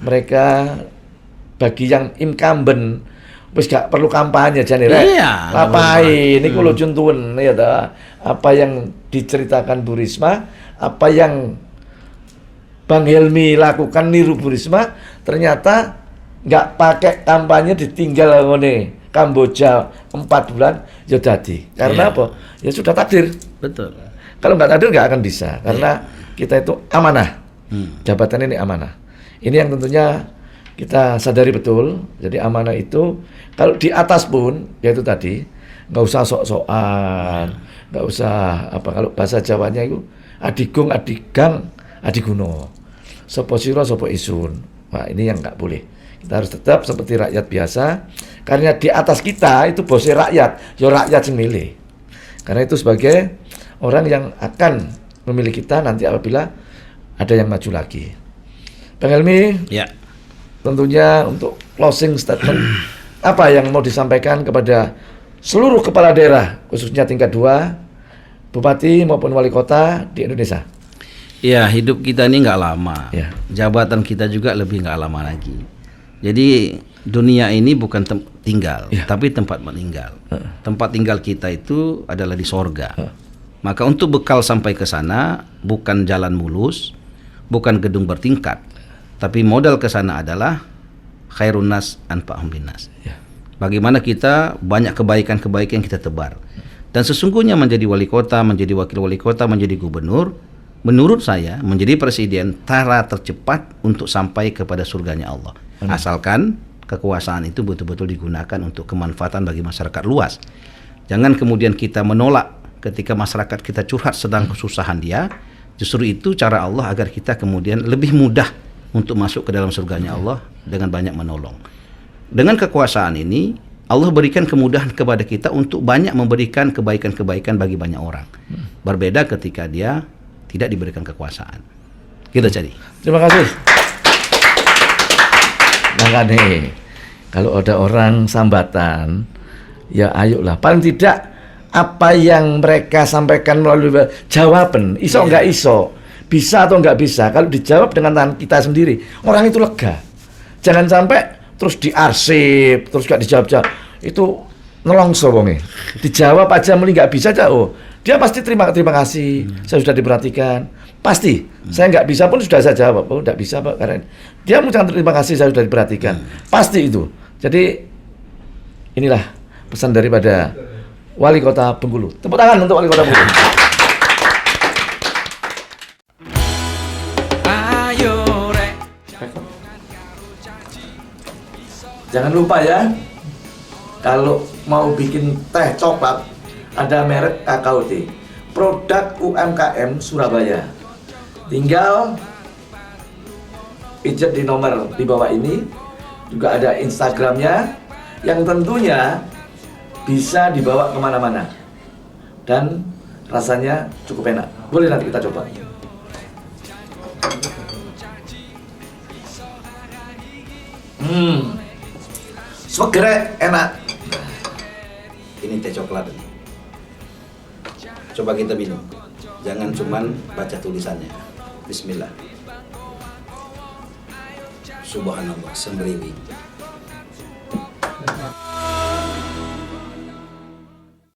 Mereka bagi yang incumbent wis gak perlu kampanye jane rek. Ngapain niku lho juntuun ya ta. Apa yang diceritakan Bu Risma, apa yang Bang Helmi lakukan niru Bu Risma, ternyata nggak pakai kampanye, ditinggal ngene Kamboja 4 bulan ya dadi. Karena apa? Ya sudah takdir. Betul. Kalau nggak takdir nggak akan bisa, karena kita itu amanah. Jabatan ini amanah. Ini yang tentunya kita sadari betul. Jadi amanah itu kalau di atas pun, yaitu tadi nggak usah sok-sokan, nggak usah apa, kalau bahasa Jawanya itu adigung, adigang, adiguno, sopo siro, sopo isun. Nah ini yang nggak boleh. Kita harus tetap seperti rakyat biasa, karena di atas kita itu bosnya rakyat, ya rakyat yang milih. Karena itu sebagai orang yang akan memilih kita nanti apabila ada yang maju lagi. Bang Helmi, tentunya untuk closing statement, apa yang mau disampaikan kepada seluruh kepala daerah, khususnya tingkat 2, bupati maupun wali kota di Indonesia? Ya, hidup kita ini nggak lama. Jabatan kita juga lebih nggak lama lagi. Jadi dunia ini bukan tinggal, tapi tempat meninggal. Tempat tinggal kita itu adalah di sorga. Maka untuk bekal sampai ke sana bukan jalan mulus, bukan gedung bertingkat, tapi modal ke sana adalah khairun nas anfa'uhum binnas. Bagaimana kita banyak kebaikan-kebaikan yang kita tebar. Dan sesungguhnya menjadi wali kota, menjadi wakil wali kota, menjadi gubernur, menurut saya menjadi presiden cara tercepat untuk sampai kepada surganya Allah. Asalkan kekuasaan itu betul-betul digunakan untuk kemanfaatan bagi masyarakat luas. Jangan kemudian kita menolak ketika masyarakat kita curhat sedang kesusahan dia. Justru itu cara Allah agar kita kemudian lebih mudah untuk masuk ke dalam surganya Allah dengan banyak menolong. Dengan kekuasaan ini Allah berikan kemudahan kepada kita untuk banyak memberikan kebaikan-kebaikan bagi banyak orang. Berbeda ketika dia tidak diberikan kekuasaan. Kita jadi. Terima kasih. Makanya kalau ada orang sambatan, ya ayolah. Paling tidak apa yang mereka sampaikan melalui jawaban, iso nggak iso, bisa atau nggak bisa, kalau dijawab dengan tangan kita sendiri, orang itu lega. Jangan sampai terus diarsip, terus nggak dijawab-jawab, itu nelongso wonge. Dijawab aja mending nggak bisa aja, dia pasti terima kasih, saya sudah diperhatikan, pasti. Saya nggak bisa pun sudah saya jawab, nggak bisa Pak, karena dia mengucapkan terima kasih, saya sudah diperhatikan, pasti itu. Jadi inilah pesan daripada Wali Kota Bengkulu. Tepuk tangan untuk Wali Kota Bengkulu. Jangan lupa ya, kalau mau bikin teh coklat, ada merek Kakao Tea, produk UMKM Surabaya. Tinggal pijet di nomor di bawah ini. Juga ada Instagramnya, yang tentunya bisa dibawa kemana-mana dan rasanya cukup enak. Boleh nanti kita coba. Seger, enak. Ini teh coklat. Coba kita minum. Jangan cuman baca tulisannya. Bismillah. Subhanallah, sembriwi.